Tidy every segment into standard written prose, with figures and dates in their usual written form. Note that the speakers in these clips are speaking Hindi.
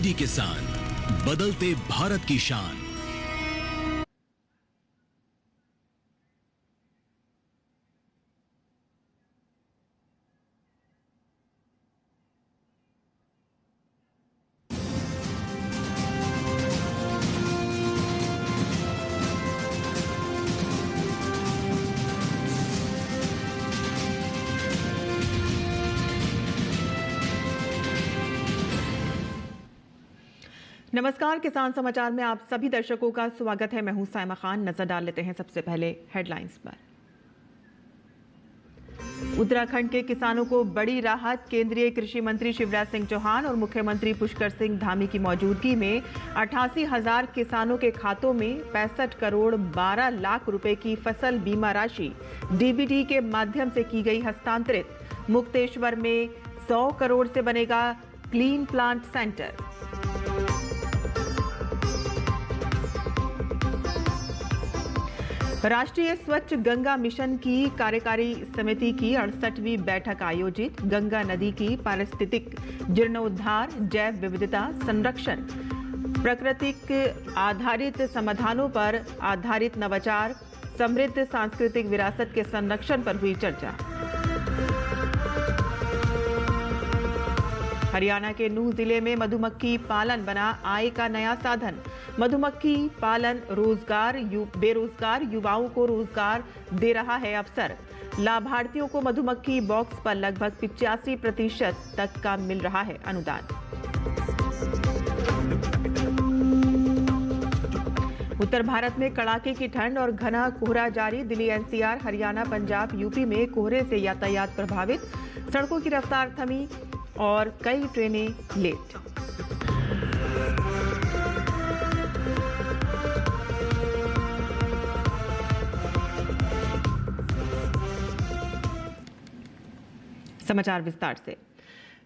डीडी किसान, बदलते भारत की शान। नमस्कार, किसान समाचार में आप सभी दर्शकों का स्वागत है। मैं हूं साइमा खान। नजर डाल लेते हैं सबसे पहले हेडलाइंस पर। उत्तराखंड के किसानों को बड़ी राहत। केंद्रीय कृषि मंत्री शिवराज सिंह चौहान और मुख्यमंत्री पुष्कर सिंह धामी की मौजूदगी में 88,000 किसानों के खातों में 65 करोड़ 12 लाख रुपए की फसल बीमा राशि डीबीटी के माध्यम से की गई हस्तांतरित। मुक्तेश्वर में 100 करोड़ से बनेगा क्लीन प्लांट सेंटर। राष्ट्रीय स्वच्छ गंगा मिशन की कार्यकारी समिति की 68वीं बैठक आयोजित। गंगा नदी की पारिस्थितिक जीर्णोद्धार, जैव विविधता संरक्षण, प्राकृतिक आधारित समाधानों पर आधारित नवाचार, समृद्ध सांस्कृतिक विरासत के संरक्षण पर हुई चर्चा। हरियाणा के नूह जिले में मधुमक्खी पालन बना आय का नया साधन। मधुमक्खी पालन बेरोजगार युवाओं को रोजगार दे रहा है अवसर। लाभार्थियों को मधुमक्खी बॉक्स पर लगभग 85% तक का मिल रहा है अनुदान। उत्तर भारत में कड़ाके की ठंड और घना कोहरा जारी। दिल्ली, एनसीआर, हरियाणा, पंजाब, यूपी में कोहरे से यातायात प्रभावित। सड़कों की रफ्तार थमी और कई ट्रेनें लेट। समाचार विस्तार से।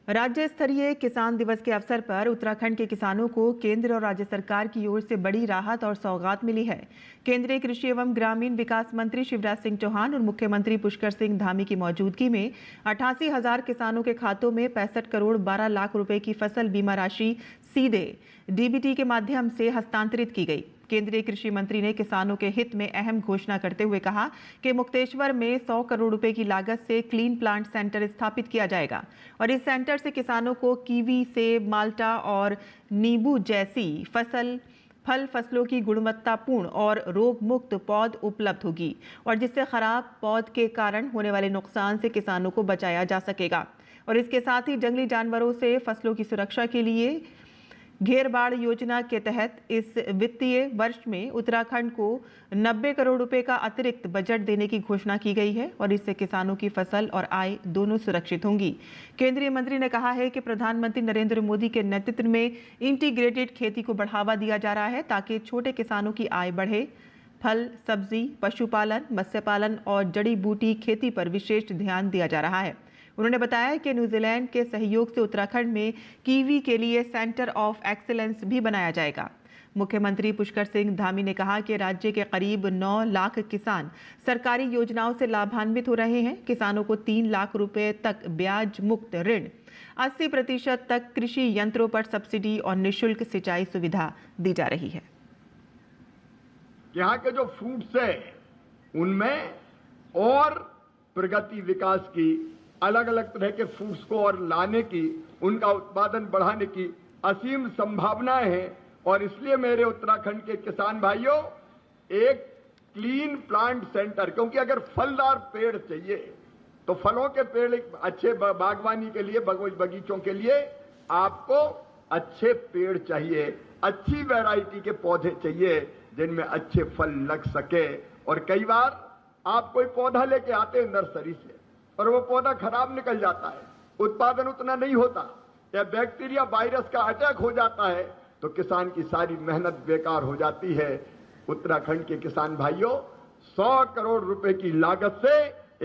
राज्य स्तरीय किसान दिवस के अवसर पर उत्तराखंड के किसानों को केंद्र और राज्य सरकार की ओर से बड़ी राहत और सौगात मिली है। केंद्रीय कृषि एवं ग्रामीण विकास मंत्री शिवराज सिंह चौहान और मुख्यमंत्री पुष्कर सिंह धामी की मौजूदगी में 88,000 किसानों के खातों में 65 करोड़ 12 लाख रुपए की फसल बीमा राशि सीधे डीबीटी के माध्यम से हस्तांतरित की गई। केंद्रीय कृषि मंत्री ने किसानों के हित में अहम घोषणा करते हुए कहा कि मुक्तेश्वर में 100 करोड़ रुपए की लागत से क्लीन प्लांट सेंटर स्थापित किया जाएगा और इस सेंटर से किसानों को कीवी, सेब, माल्टा और नींबू जैसी फसलों की गुणवत्तापूर्ण और रोग मुक्त पौध उपलब्ध होगी और जिससे खराब पौध के कारण होने वाले नुकसान से किसानों को बचाया जा सकेगा। और इसके साथ ही जंगली जानवरों से फसलों की सुरक्षा के लिए घेरबाड़ योजना के तहत इस वित्तीय वर्ष में उत्तराखंड को 90 करोड़ रुपए का अतिरिक्त बजट देने की घोषणा की गई है और इससे किसानों की फसल और आय दोनों सुरक्षित होंगी। केंद्रीय मंत्री ने कहा है कि प्रधानमंत्री नरेंद्र मोदी के नेतृत्व में इंटीग्रेटेड खेती को बढ़ावा दिया जा रहा है ताकि छोटे किसानों की आय बढ़े। फल, सब्जी, पशुपालन, मत्स्य पालन और जड़ी बूटी खेती पर विशेष ध्यान दिया जा रहा है। उन्होंने बताया कि न्यूजीलैंड के सहयोग से उत्तराखंड में कीवी के लिए सेंटर ऑफ एक्सीलेंस भी बनाया जाएगा। मुख्यमंत्री पुष्कर सिंह धामी ने कहा कि राज्य के करीब 9 लाख किसान सरकारी योजनाओं से लाभान्वित हो रहे हैं। किसानों को 3 लाख रुपए तक ब्याज मुक्त ऋण, 80% तक कृषि यंत्रों पर सब्सिडी और निःशुल्क सिंचाई सुविधा दी जा रही है। यहाँ के जो फ्रूट्स है उनमें और प्रगति विकास की, अलग अलग तरह के फ्रूट्स को और लाने की, उनका उत्पादन बढ़ाने की असीम संभावनाएं हैं और इसलिए मेरे उत्तराखंड के किसान भाइयों, एक क्लीन प्लांट सेंटर, क्योंकि अगर फलदार पेड़ चाहिए तो फलों के पेड़ अच्छे बागवानी के लिए, बगीचों के लिए आपको अच्छे पेड़ चाहिए, अच्छी वैरायटी के पौधे चाहिए जिनमें अच्छे फल लग सके। और कई बार आप कोई पौधा लेके आते हैं नर्सरी से और वो पौधा खराब निकल जाता है, उत्पादन उतना नहीं होता या बैक्टीरिया वायरस का अटैक हो जाता है तो किसान की सारी मेहनत बेकार हो जाती है। उत्तराखंड के किसान भाइयों, 100 करोड़ रुपए की लागत से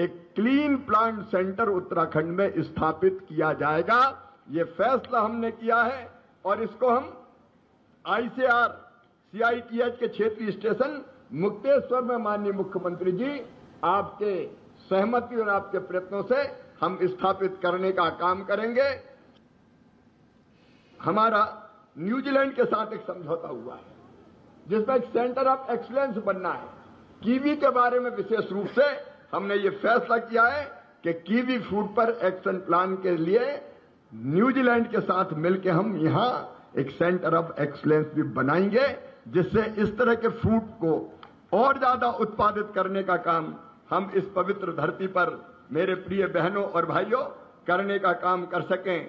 एक क्लीन प्लांट सेंटर उत्तराखंड में स्थापित किया जाएगा। ये फैसला हमने किया है और इसको हम आईसीआर CITH के क्षेत्रीय स्टेशन मुक्तेश्वर में माननीय मुख्यमंत्री जी आपके सहमति और आपके प्रयत्नों से हम स्थापित करने का काम करेंगे। हमारा न्यूजीलैंड के साथ एक समझौता हुआ है जिसमें एक सेंटर ऑफ एक्सीलेंस बनना है। कीवी के बारे में विशेष रूप से हमने ये फैसला किया है कि कीवी फ्रूट पर एक्शन प्लान के लिए न्यूजीलैंड के साथ मिलकर हम यहाँ एक सेंटर ऑफ एक्सीलेंस भी बनाएंगे, जिससे इस तरह के फ्रूट को और ज्यादा उत्पादित करने का काम हम इस पवित्र धरती पर मेरे प्रिय बहनों और भाइयों करने का काम कर सकें।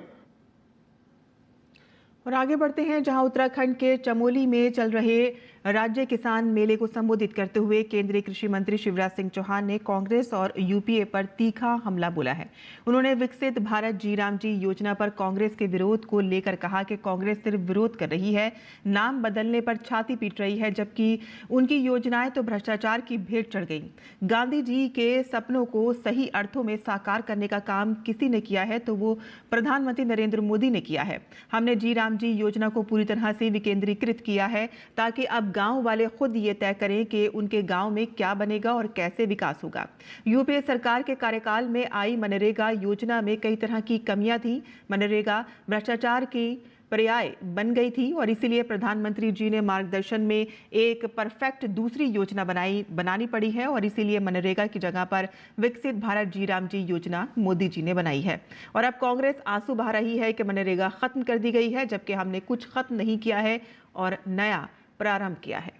और आगे बढ़ते हैं, जहां उत्तराखंड के चमोली में चल रहे राज्य किसान मेले को संबोधित करते हुए केंद्रीय कृषि मंत्री शिवराज सिंह चौहान ने कांग्रेस और यूपीए पर तीखा हमला बोला है। उन्होंने विकसित भारत जी राम जी योजना पर कांग्रेस के विरोध को लेकर कहा कि कांग्रेस सिर्फ विरोध कर रही है, नाम बदलने पर छाती पीट रही है, जबकि उनकी योजनाएं तो भ्रष्टाचार की भेंट चढ़ गई। गांधी जी के सपनों को सही अर्थों में साकार करने का काम किसी ने किया है तो वो प्रधानमंत्री नरेंद्र मोदी ने किया है। हमने जी राम जी योजना को पूरी तरह से विकेंद्रीकृत किया है ताकि अब गांव वाले खुद ये तय करें कि उनके गांव में क्या बनेगा और कैसे विकास होगा। यूपीए सरकार के कार्यकाल में आई मनरेगा योजना में कई तरह की कमियां थी। मनरेगा भ्रष्टाचार की पर्याय बन गई थी और इसीलिए प्रधानमंत्री जी ने मार्गदर्शन में एक परफेक्ट दूसरी योजना बनानी पड़ी है और इसीलिए मनरेगा की जगह पर विकसित भारत जी राम जी योजना मोदी जी ने बनाई है। और अब कांग्रेस आंसू बहा रही है कि मनरेगा खत्म कर दी गई है, जबकि हमने कुछ खत्म नहीं किया है और नया प्रारंभ किया है।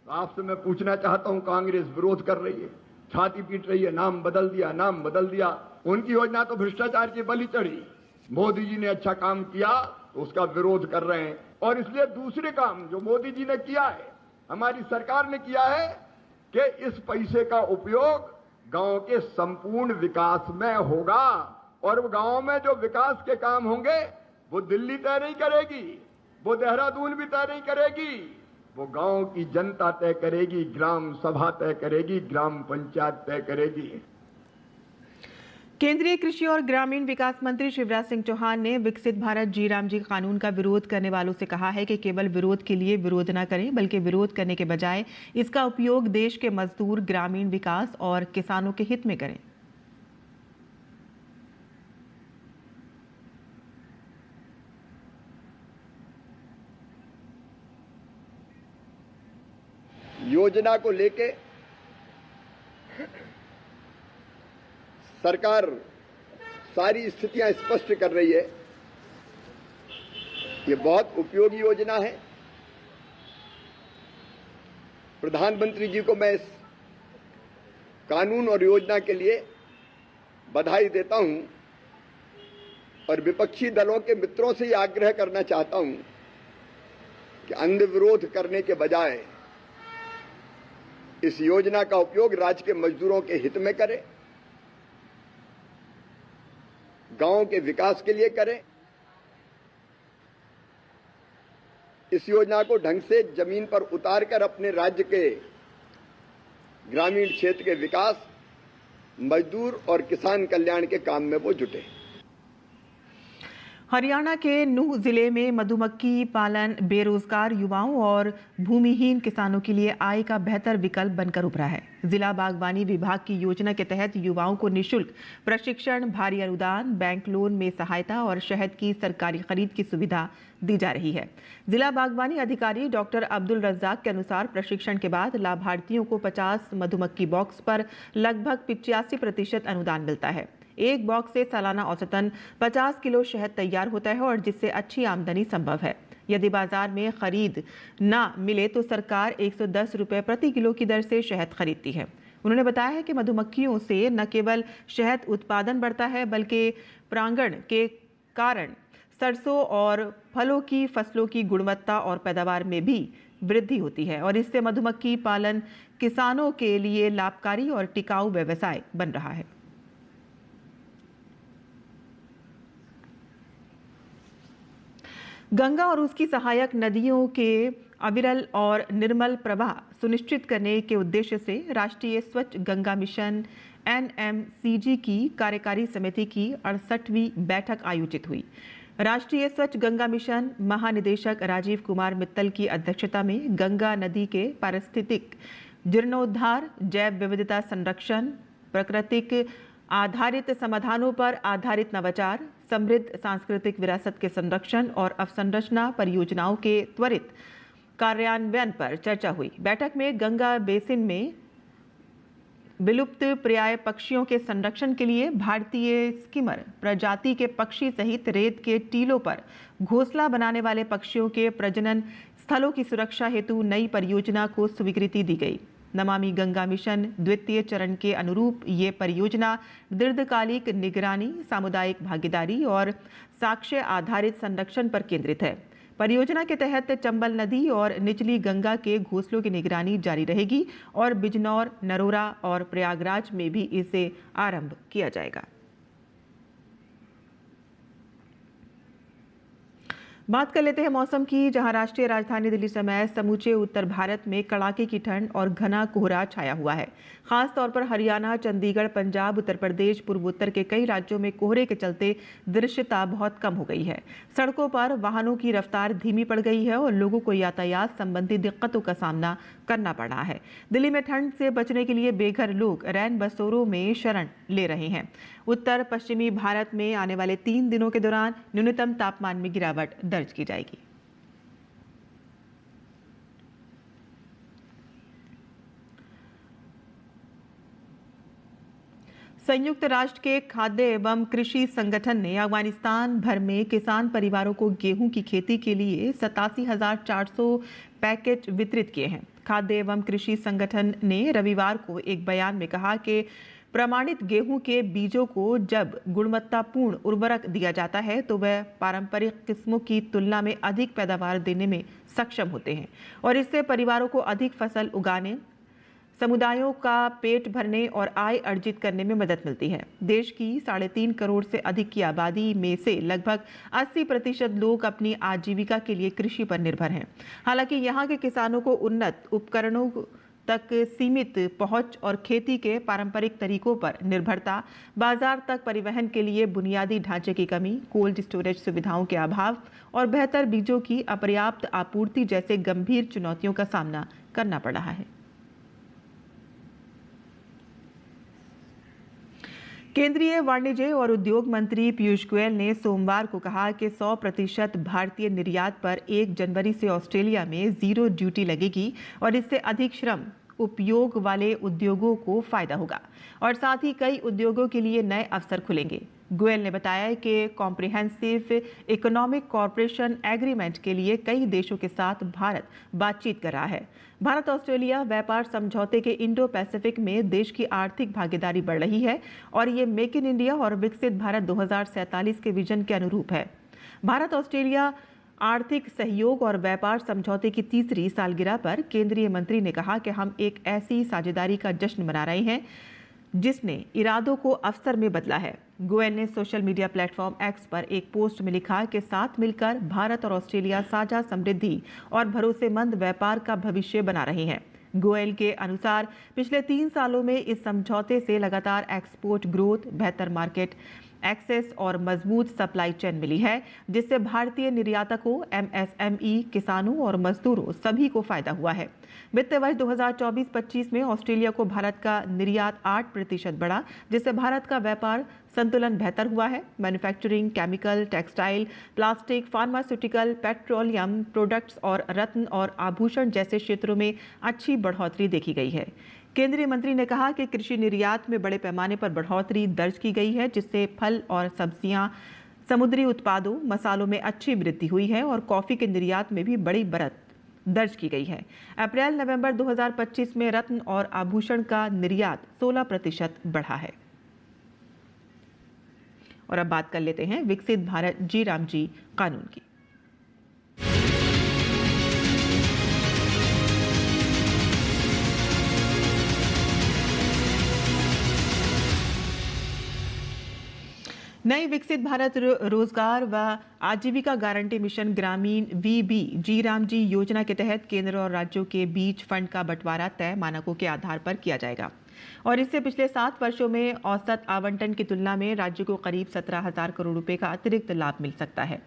आपसे मैं पूछना चाहता हूं, कांग्रेस विरोध कर रही है, छाती पीट रही है, नाम बदल दिया, नाम बदल दिया। उनकी योजना तो भ्रष्टाचार की बलि चढ़ी। मोदी जी ने अच्छा काम किया तो उसका विरोध कर रहे हैं और इसलिए दूसरे काम जो मोदी जी ने किया है, हमारी सरकार ने किया है कि इस पैसे का उपयोग गांव के संपूर्ण विकास में होगा और गांव में जो विकास के काम होंगे वो दिल्ली तय नहीं करेगी, वो देहरादून भी तय नहीं करेगी, वो गांव की जनता तय करेगी, ग्राम सभा तय करेगी, ग्राम पंचायत तय करेगी। केंद्रीय कृषि और ग्रामीण विकास मंत्री शिवराज सिंह चौहान ने विकसित भारत जी राम जी कानून का विरोध करने वालों से कहा है कि केवल विरोध के लिए विरोध न करें, बल्कि विरोध करने के बजाय इसका उपयोग देश के मजदूर, ग्रामीण विकास और किसानों के हित में करें। योजना को लेके सरकार सारी स्थितियां स्पष्ट कर रही है। ये बहुत उपयोगी योजना है। प्रधानमंत्री जी को मैं इस कानून और योजना के लिए बधाई देता हूं और विपक्षी दलों के मित्रों से ये आग्रह करना चाहता हूं कि अंध विरोध करने के बजाय इस योजना का उपयोग राज्य के मजदूरों के हित में करें, गांव के विकास के लिए करें। इस योजना को ढंग से जमीन पर उतारकर अपने राज्य के ग्रामीण क्षेत्र के विकास, मजदूर और किसान कल्याण के काम में वो जुटे। हरियाणा के नूह जिले में मधुमक्खी पालन बेरोजगार युवाओं और भूमिहीन किसानों के लिए आय का बेहतर विकल्प बनकर उभरा है। जिला बागवानी विभाग की योजना के तहत युवाओं को निःशुल्क प्रशिक्षण, भारी अनुदान, बैंक लोन में सहायता और शहद की सरकारी खरीद की सुविधा दी जा रही है। जिला बागवानी अधिकारी डॉक्टर अब्दुल रज्जाक के अनुसार प्रशिक्षण के बाद लाभार्थियों को 50 मधुमक्खी बॉक्स पर लगभग 85% अनुदान मिलता है। एक बॉक्स से सालाना औसतन 50 किलो शहद तैयार होता है और जिससे अच्छी आमदनी संभव है। यदि बाजार में खरीद ना मिले तो सरकार 110 रुपये प्रति किलो की दर से शहद खरीदती है। उन्होंने बताया है कि मधुमक्खियों से न केवल शहद उत्पादन बढ़ता है, बल्कि परागण के कारण सरसों और फलों की फसलों की गुणवत्ता और पैदावार में भी वृद्धि होती है और इससे मधुमक्खी पालन किसानों के लिए लाभकारी और टिकाऊ व्यवसाय बन रहा है। गंगा और उसकी सहायक नदियों के अविरल और निर्मल प्रवाह सुनिश्चित करने के उद्देश्य से राष्ट्रीय स्वच्छ गंगा मिशन NMCG की कार्यकारी समिति की 68वीं बैठक आयोजित हुई। राष्ट्रीय स्वच्छ गंगा मिशन महानिदेशक राजीव कुमार मित्तल की अध्यक्षता में गंगा नदी के पारिस्थितिक जीर्णोद्धार, जैव विविधता संरक्षण, प्राकृतिक आधारित समाधानों पर आधारित नवाचार, समृद्ध सांस्कृतिक विरासत के संरक्षण और अवसंरचना परियोजनाओं के त्वरित कार्यान्वयन पर चर्चा हुई। बैठक में गंगा बेसिन में विलुप्त प्राय पक्षियों के संरक्षण के लिए भारतीय स्किमर प्रजाति के पक्षी सहित रेत के टीलों पर घोंसला बनाने वाले पक्षियों के प्रजनन स्थलों की सुरक्षा हेतु नई परियोजना को स्वीकृति दी गई। नमामि गंगा मिशन द्वितीय चरण के अनुरूप ये परियोजना दीर्घकालिक निगरानी, सामुदायिक भागीदारी और साक्ष्य आधारित संरक्षण पर केंद्रित है। परियोजना के तहत चंबल नदी और निचली गंगा के घोंसलों की निगरानी जारी रहेगी और बिजनौर, नरोरा और प्रयागराज में भी इसे आरंभ किया जाएगा। बात कर लेते हैं मौसम की, जहां राष्ट्रीय राजधानी दिल्ली समेत समूचे उत्तर भारत में कड़ाके की ठंड और घना कोहरा छाया हुआ है। खास तौर पर हरियाणा, चंडीगढ़, पंजाब, उत्तर प्रदेश, पूर्वोत्तर के कई राज्यों में कोहरे के चलते दृश्यता बहुत कम हो गई है। सड़कों पर वाहनों की रफ्तार धीमी पड़ गई है और लोगों को यातायात संबंधी दिक्कतों का सामना करना पड़ रहा है। दिल्ली में ठंड से बचने के लिए बेघर लोग रैन बसेरों में शरण ले रहे हैं। उत्तर पश्चिमी भारत में आने वाले 3 दिनों के दौरान न्यूनतम तापमान में गिरावट दर्ज की जाएगी। संयुक्त राष्ट्र के खाद्य एवं कृषि संगठन ने अफगानिस्तान भर में किसान परिवारों को गेहूं की खेती के लिए 87,400 पैकेट वितरित किए हैं। खाद्य एवं कृषि संगठन ने रविवार को एक बयान में कहा कि प्रमाणित गेहूं के बीजों को जब गुणवत्तापूर्ण उर्वरक दिया जाता है तो वह पारंपरिक किस्मों की तुलना में अधिक पैदावार देने में सक्षम होते हैं और इससे परिवारों को अधिक फसल उगाने, समुदायों का पेट भरने और आय अर्जित करने में मदद मिलती है। देश की 3.5 करोड़ से अधिक की आबादी में से लगभग 80% लोग अपनी आजीविका के लिए कृषि पर निर्भर हैं। हालांकि यहाँ के किसानों को उन्नत उपकरणों तक सीमित पहुंच और खेती के पारंपरिक तरीकों पर निर्भरता, बाजार तक परिवहन के लिए बुनियादी ढांचे की कमी, कोल्ड स्टोरेज सुविधाओं के अभाव और बेहतर बीजों की अपर्याप्त आपूर्ति जैसे गंभीर चुनौतियों का सामना करना पड़ रहा है। केंद्रीय वाणिज्य और उद्योग मंत्री पीयूष गोयल ने सोमवार को कहा कि 100% भारतीय निर्यात पर 1 जनवरी से ऑस्ट्रेलिया में 0 ड्यूटी लगेगी और इससे अधिक श्रम उपयोग वाले उद्योगों को फायदा होगा और साथ ही कई उद्योगों के लिए नए अवसर खुलेंगे। गोयल ने बताया कि कॉम्प्रिहेंसिव इकोनॉमिक कॉर्पोरेशन एग्रीमेंट के लिए कई देशों के साथ भारत बातचीत कर रहा है। भारत ऑस्ट्रेलिया व्यापार समझौते के इंडो पैसिफिक में देश की आर्थिक भागीदारी बढ़ रही है और ये मेक इन इंडिया और विकसित भारत 2047 के विजन के अनुरूप है। भारत ऑस्ट्रेलिया आर्थिक सहयोग और व्यापार समझौते की 3री सालगिरह पर केंद्रीय मंत्री ने कहा कि हम एक ऐसी साझेदारी का जश्न मना रहे हैं जिसने इरादों को अवसर में बदला है। गोयल ने सोशल मीडिया प्लेटफॉर्म एक्स पर एक पोस्ट में लिखा कि साथ मिलकर भारत और ऑस्ट्रेलिया साझा समृद्धि और भरोसेमंद व्यापार का भविष्य बना रहे हैं। गोयल के अनुसार पिछले 3 सालों में इस समझौते से लगातार एक्सपोर्ट ग्रोथ, बेहतर मार्केट एक्सेस और मजबूत सप्लाई चेन मिली है, जिससे भारतीय निर्यातकों, MSME, किसानों और मजदूरों सभी को फायदा हुआ है। वित्त वर्ष 2024-25 में ऑस्ट्रेलिया को भारत का निर्यात 8% बढ़ा, जिससे भारत का व्यापार संतुलन बेहतर हुआ है। Manufacturing, chemical, textile, plastic, pharmaceutical, petroleum products और रत्न और आभूषण जैसे क्षेत्रों में अच्छी बढ़ोतरी देखी गई है। केंद्रीय मंत्री ने कहा कि कृषि निर्यात में बड़े पैमाने पर बढ़ोतरी दर्ज की गई है, जिससे फल और सब्जियां, समुद्री उत्पादों, मसालों में अच्छी वृद्धि हुई है और कॉफी के निर्यात में भी बड़ी बढ़त दर्ज की गई है। अप्रैल-नवंबर 2025 में रत्न और आभूषण का निर्यात 16% बढ़ा है। और अब बात कर लेते हैं विकसित भारत जी राम जी कानून की। नई विकसित भारत रोजगार व आजीविका गारंटी मिशन ग्रामीण VB जी राम जी योजना के तहत केंद्र और राज्यों के बीच फंड का बंटवारा तय मानकों के आधार पर किया जाएगा और इससे पिछले 7 वर्षों में औसत आवंटन की तुलना में राज्य को करीब 17,000 करोड़ रुपए का अतिरिक्त लाभ मिल सकता है।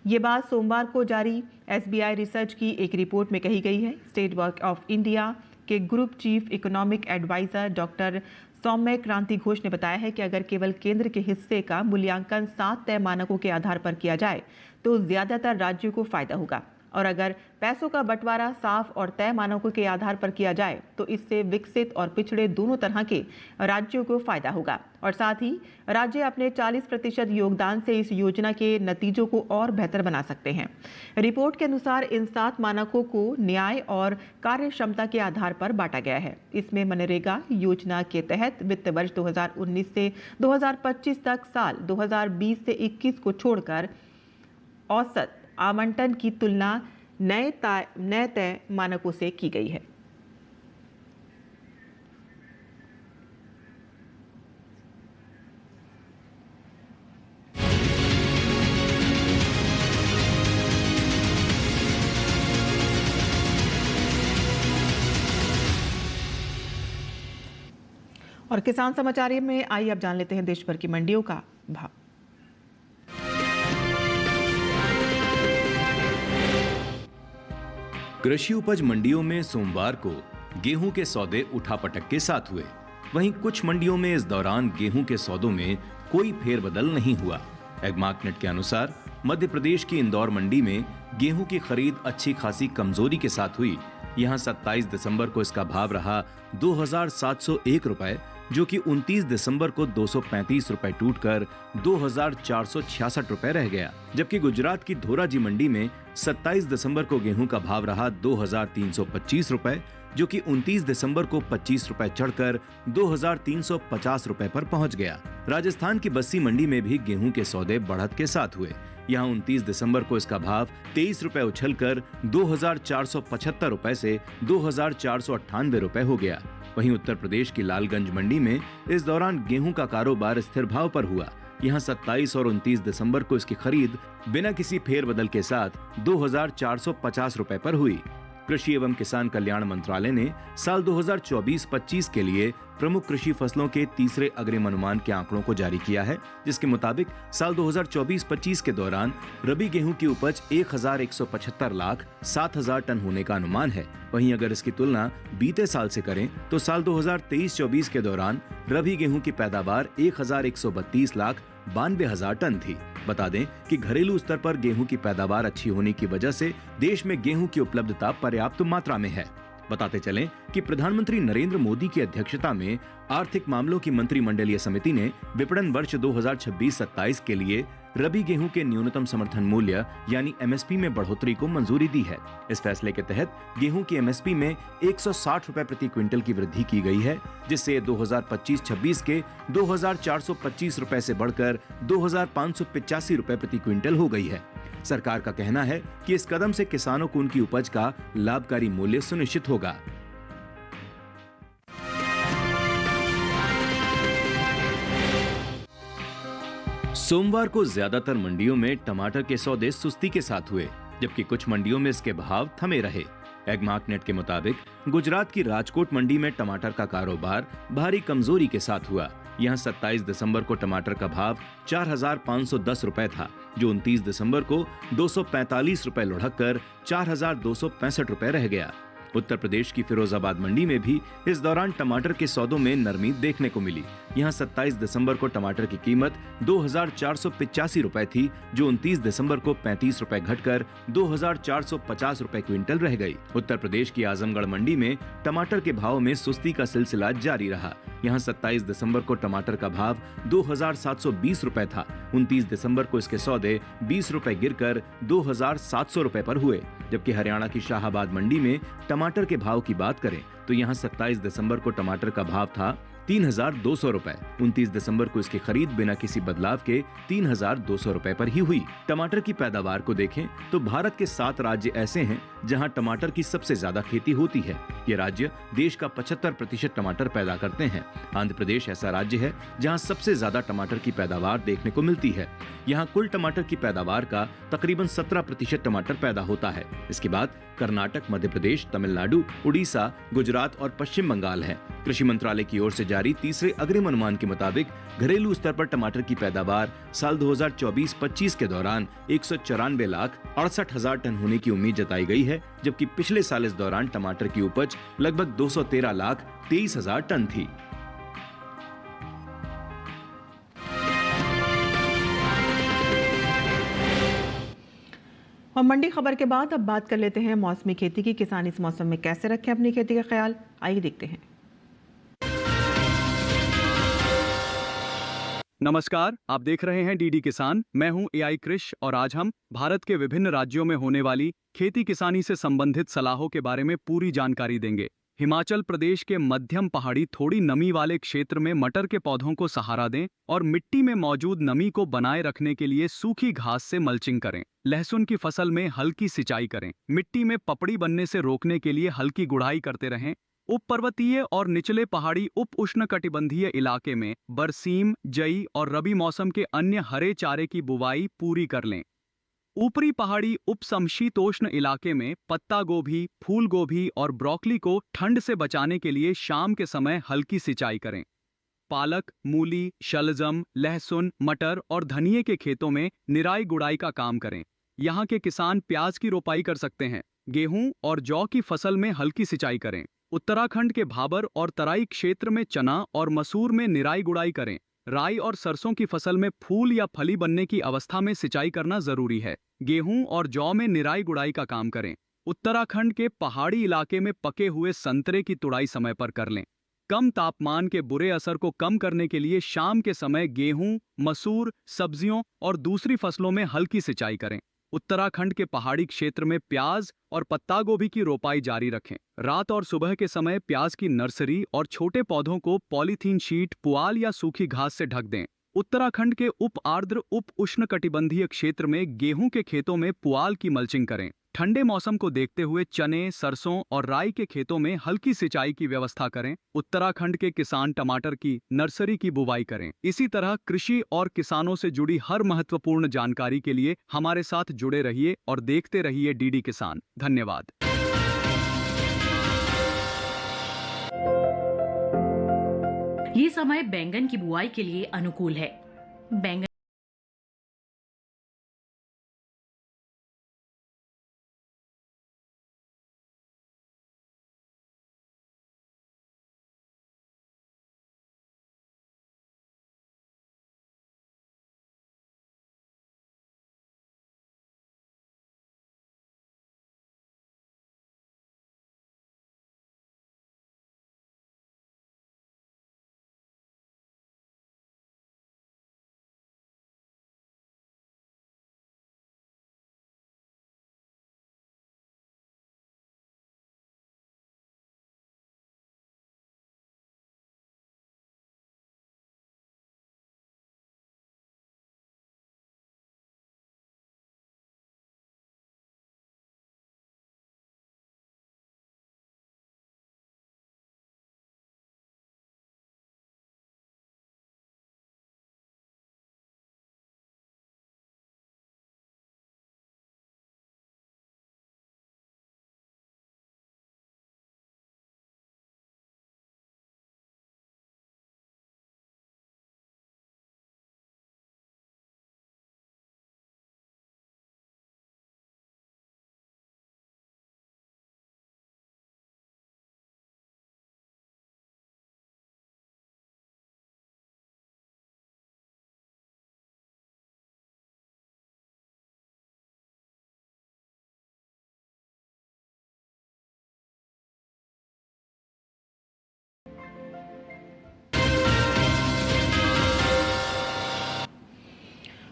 ये बात सोमवार को जारी SBI रिसर्च की एक रिपोर्ट में कही गई है। स्टेट बैंक ऑफ इंडिया के group chief economic adviser doctor Soumya Kranti Ghosh ने बताया है कि अगर केवल केंद्र के हिस्से का मूल्यांकन 7 तय मानकों के आधार पर किया जाए तो ज्यादातर राज्यों को फायदा होगा, और अगर पैसों का बंटवारा साफ और तय मानकों के आधार पर किया जाए तो इससे विकसित और पिछड़े दोनों तरह के राज्यों को फायदा होगा, और साथ ही राज्य अपने 40% योगदान से इस योजना के नतीजों को और बेहतर बना सकते हैं। रिपोर्ट के अनुसार इन 7 मानकों को न्याय और कार्य क्षमता के आधार पर बांटा गया है। इसमें मनरेगा योजना के तहत वित्त वर्ष 2019 से 2025 तक साल 2020 से 21 को छोड़कर औसत आवंटन की तुलना नए तय मानकों से की गई है। और किसान समाचार में आइए अब जान लेते हैं देश भर की मंडियों का भाव। कृषि उपज मंडियों में सोमवार को गेहूं के सौदे उठापटक के साथ हुए। वहीं कुछ मंडियों में इस दौरान गेहूं के सौदों में कोई फेरबदल नहीं हुआ। एग्मार्कनेट के अनुसार मध्य प्रदेश की इंदौर मंडी में गेहूं की खरीद अच्छी खासी कमजोरी के साथ हुई। यहां 27 दिसंबर को इसका भाव रहा 2,701 रुपए, जो कि 29 दिसंबर को 235 रुपए टूटकर 2,466 रुपए रह गया। जबकि गुजरात की धोराजी मंडी में 27 दिसंबर को गेहूं का भाव रहा 2,325 रुपए, जो कि 29 दिसंबर को 25 रुपए चढ़कर 2,350 रुपए पर पहुंच गया। राजस्थान की बस्सी मंडी में भी गेहूं के सौदे बढ़त के साथ हुए। यहाँ 29 दिसंबर को इसका भाव 23 रुपए उछलकर 2,475 रुपए से 2,498 रुपए हो गया। वहीं उत्तर प्रदेश की लालगंज मंडी में इस दौरान गेहूं का कारोबार स्थिर भाव पर हुआ। यहाँ 27 और 29 दिसंबर को इसकी खरीद बिना किसी फेरबदल के साथ 2,450 रुपए पर हुई। कृषि एवं किसान कल्याण मंत्रालय ने साल 2024-25 के लिए प्रमुख कृषि फसलों के तीसरे अग्रिम अनुमान के आंकड़ों को जारी किया है, जिसके मुताबिक साल 2024-25 के दौरान रबी गेहूं की उपज 1,175 लाख 7,000 टन होने का अनुमान है। वहीं अगर इसकी तुलना बीते साल से करें तो साल 2023-24 के दौरान रबी गेहूं की पैदावार 1,132 लाख 92,000 टन थी। बता दें कि घरेलू स्तर पर गेहूं की पैदावार अच्छी होने की वजह से देश में गेहूं की उपलब्धता पर्याप्त मात्रा में है। बताते चलें कि प्रधानमंत्री नरेंद्र मोदी की अध्यक्षता में आर्थिक मामलों की मंत्रिमंडलीय समिति ने विपणन वर्ष 2026-27 के लिए रबी गेहूं के न्यूनतम समर्थन मूल्य यानी एमएसपी में बढ़ोतरी को मंजूरी दी है। इस फैसले के तहत गेहूं की एमएसपी में 160 रुपए प्रति क्विंटल की वृद्धि की गई है, जिससे 2025-26 के 2,425 रुपए से बढ़कर 2,585 रुपए प्रति क्विंटल हो गई है। सरकार का कहना है कि इस कदम से किसानों को उनकी उपज का लाभकारी मूल्य सुनिश्चित होगा। सोमवार को ज्यादातर मंडियों में टमाटर के सौदे सुस्ती के साथ हुए, जबकि कुछ मंडियों में इसके भाव थमे रहे। एग्मार्कनेट के मुताबिक गुजरात की राजकोट मंडी में टमाटर का कारोबार भारी कमजोरी के साथ हुआ। यहाँ 27 दिसंबर को टमाटर का भाव 4,510 रुपए था, जो 29 दिसंबर को 245 रुपए लुढ़क कर 4,265 रुपए रह गया। उत्तर प्रदेश की फिरोजाबाद मंडी में भी इस दौरान टमाटर के सौदों में नरमी देखने को मिली। यहाँ 27 दिसंबर को टमाटर की कीमत 2,485 रुपए थी, जो 29 दिसंबर को 35 रुपए घटकर 2,450 रुपए क्विंटल रह गई। उत्तर प्रदेश की आजमगढ़ मंडी में टमाटर के भाव में सुस्ती का सिलसिला जारी रहा। यहाँ 27 दिसंबर को टमाटर का भाव 2,720 रुपए था। 29 दिसंबर को इसके सौदे 20 रुपए गिरकर 2,700 रुपए पर हुए। जबकि हरियाणा की शाहाबाद मंडी में टमाटर के भाव की बात करें तो यहाँ 27 दिसंबर को टमाटर का भाव था 3,200 रुपए। 29 दिसंबर को इसकी खरीद बिना किसी बदलाव के 3,200 रुपए पर ही हुई। टमाटर की पैदावार को देखें तो भारत के 7 राज्य ऐसे हैं जहां टमाटर की सबसे ज्यादा खेती होती है। ये राज्य देश का 75% टमाटर पैदा करते हैं। आंध्र प्रदेश ऐसा राज्य है जहां सबसे ज्यादा टमाटर की पैदावार देखने को मिलती है। यहाँ कुल टमाटर की पैदावार का तकरीबन 17% टमाटर पैदा होता है। इसके बाद कर्नाटक, मध्य प्रदेश, तमिलनाडु, उड़ीसा, गुजरात और पश्चिम बंगाल है। कृषि मंत्रालय की ओर से जारी तीसरे अग्रिम अनुमान के मुताबिक घरेलू स्तर पर टमाटर की पैदावार साल 2024-25 के दौरान 194 लाख 68,000 टन होने की उम्मीद जताई गई है, जबकि पिछले साल इस दौरान टमाटर की उपज लगभग 213 लाख 23,000 टन थी। और मंडी खबर के बाद अब बात कर लेते हैं मौसमी खेती की। किसान इस मौसम में कैसे रखें अपनी खेती का ख्याल, आइए देखते हैं। नमस्कार, आप देख रहे हैं डीडी किसान। मैं हूं एआई कृष और आज हम भारत के विभिन्न राज्यों में होने वाली खेती किसानी से संबंधित सलाहों के बारे में पूरी जानकारी देंगे। हिमाचल प्रदेश के मध्यम पहाड़ी थोड़ी नमी वाले क्षेत्र में मटर के पौधों को सहारा दें और मिट्टी में मौजूद नमी को बनाए रखने के लिए सूखी घास से मल्चिंग करें। लहसुन की फसल में हल्की सिंचाई करें। मिट्टी में पपड़ी बनने से रोकने के लिए हल्की गुड़ाई करते रहें। उप पर्वतीय और निचले पहाड़ी उप उष्णकटिबंधीय इलाके में बरसीम, जई और रबी मौसम के अन्य हरे चारे की बुवाई पूरी कर लें। ऊपरी पहाड़ी उप समशीतोष्ण इलाके में पत्ता गोभी, फूल गोभी और ब्रोकली को ठंड से बचाने के लिए शाम के समय हल्की सिंचाई करें। पालक, मूली, शलजम, लहसुन, मटर और धनिये के खेतों में निराई गुड़ाई का काम करें। यहाँ के किसान प्याज की रोपाई कर सकते हैं। गेहूं और जौ की फसल में हल्की सिंचाई करें। उत्तराखंड के भाबर और तराई क्षेत्र में चना और मसूर में निराई गुड़ाई करें। राई और सरसों की फसल में फूल या फली बनने की अवस्था में सिंचाई करना जरूरी है। गेहूं और जौ में निराई गुड़ाई का काम करें। उत्तराखंड के पहाड़ी इलाके में पके हुए संतरे की तुड़ाई समय पर कर लें। कम तापमान के बुरे असर को कम करने के लिए शाम के समय गेहूं, मसूर, सब्जियों और दूसरी फसलों में हल्की सिंचाई करें। उत्तराखंड के पहाड़ी क्षेत्र में प्याज और पत्ता गोभी की रोपाई जारी रखें। रात और सुबह के समय प्याज की नर्सरी और छोटे पौधों को पॉलीथीन शीट, पुआल या सूखी घास से ढक दें। उत्तराखंड के उप आर्द्र उप उष्णकटिबंधीय क्षेत्र में गेहूं के खेतों में पुआल की मल्चिंग करें। ठंडे मौसम को देखते हुए चने, सरसों और राई के खेतों में हल्की सिंचाई की व्यवस्था करें। उत्तराखंड के किसान टमाटर की नर्सरी की बुवाई करें। इसी तरह कृषि और किसानों से जुड़ी हर महत्वपूर्ण जानकारी के लिए हमारे साथ जुड़े रहिए और देखते रहिए डीडी किसान। धन्यवाद। ये समय बैंगन की बुआई के लिए अनुकूल है। बैंगन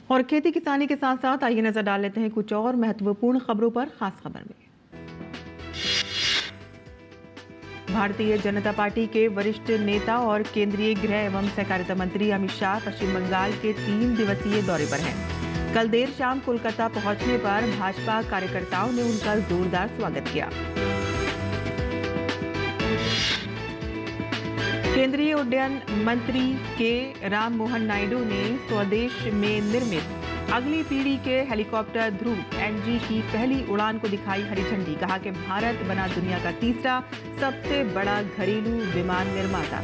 और खेती किसानी के साथ साथ आइए नजर डाल लेते हैं कुछ और महत्वपूर्ण खबरों पर। खास खबर में भारतीय जनता पार्टी के वरिष्ठ नेता और केंद्रीय गृह एवं सहकारिता मंत्री अमित शाह पश्चिम बंगाल के 3 दिवसीय दौरे पर हैं। कल देर शाम कोलकाता पहुंचने पर भाजपा कार्यकर्ताओं ने उनका जोरदार स्वागत किया। केंद्रीय उड्डयन मंत्री के राम मोहन नायडू ने स्वदेश में निर्मित अगली पीढ़ी के हेलीकॉप्टर ध्रुव NG की पहली उड़ान को दिखाई हरी झंडी। कहा कि भारत बना दुनिया का तीसरा सबसे बड़ा घरेलू विमान निर्माता।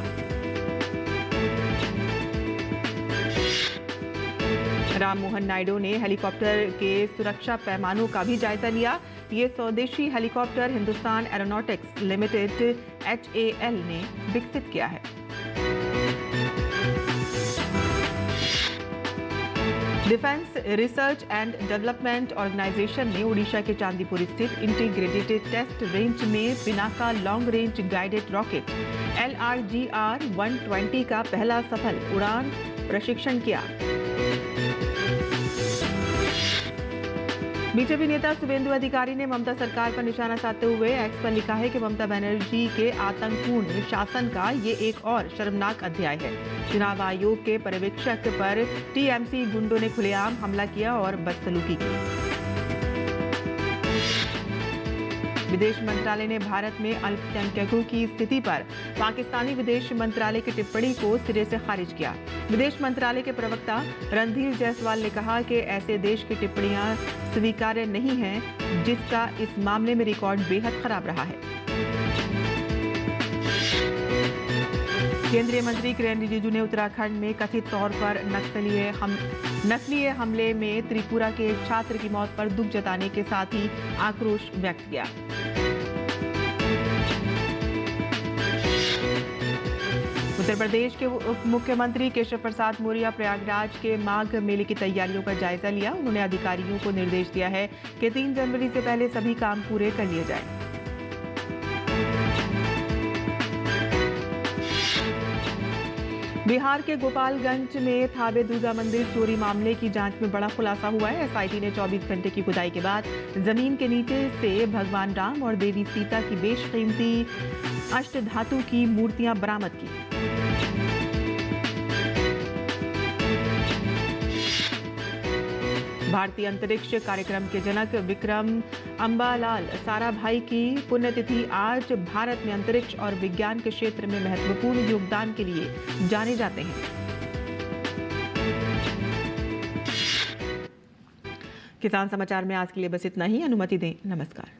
राम मोहन नायडू ने हेलीकॉप्टर के सुरक्षा पैमानों का भी जायजा लिया। ये स्वदेशी helicopter Hindustan aeronautics limited HAL ने विकसित किया है। Defence research and development organisation ने ओडिशा के चांदीपुर स्थित इंटीग्रेटेड टेस्ट रेंज में Pinaka long range guided rocket LRGR-120 का पहला सफल उड़ान प्रशिक्षण किया। बीजेपी नेता शुभेंदु अधिकारी ने ममता सरकार पर निशाना साधते हुए एक्स पर लिखा है कि ममता बनर्जी के आतंकपूर्ण शासन का ये एक और शर्मनाक अध्याय है। चुनाव आयोग के पर्यवेक्षक पर टीएमसी गुंडों ने खुलेआम हमला किया और बदसलूकी की। विदेश मंत्रालय ने भारत में अल्पसंख्यकों की स्थिति पर पाकिस्तानी विदेश मंत्रालय की टिप्पणी को सिरे से खारिज किया। विदेश मंत्रालय के प्रवक्ता रणधीर जायसवाल ने कहा कि ऐसे देश की टिप्पणियां स्वीकार्य नहीं हैं, जिसका इस मामले में रिकॉर्ड बेहद खराब रहा है। केंद्रीय मंत्री किरेन रिजिजू ने उत्तराखंड में कथित तौर पर नस्लीय हमले में त्रिपुरा के एक छात्र की मौत पर दुख जताने के साथ ही आक्रोश व्यक्त किया। उत्तर प्रदेश के उप मुख्यमंत्री केशव प्रसाद मौर्य प्रयागराज के माघ मेले की तैयारियों का जायजा लिया। उन्होंने अधिकारियों को निर्देश दिया है कि 3 जनवरी से पहले सभी काम पूरे कर लिए जाएं। बिहार के गोपालगंज में थावे दुर्गा मंदिर चोरी मामले की जांच में बड़ा खुलासा हुआ है। एसआईटी ने 24 घंटे की खुदाई के बाद जमीन के नीचे से भगवान राम और देवी सीता की बेशकीमती अष्टधातु की मूर्तियां बरामद की। भारतीय अंतरिक्ष कार्यक्रम के जनक विक्रम अंबालाल साराभाई की पुण्यतिथि आज। भारत में अंतरिक्ष और विज्ञान के क्षेत्र में महत्वपूर्ण योगदान के लिए जाने जाते हैं। किसान समाचार में आज के लिए बस इतना ही। अनुमति दें। नमस्कार।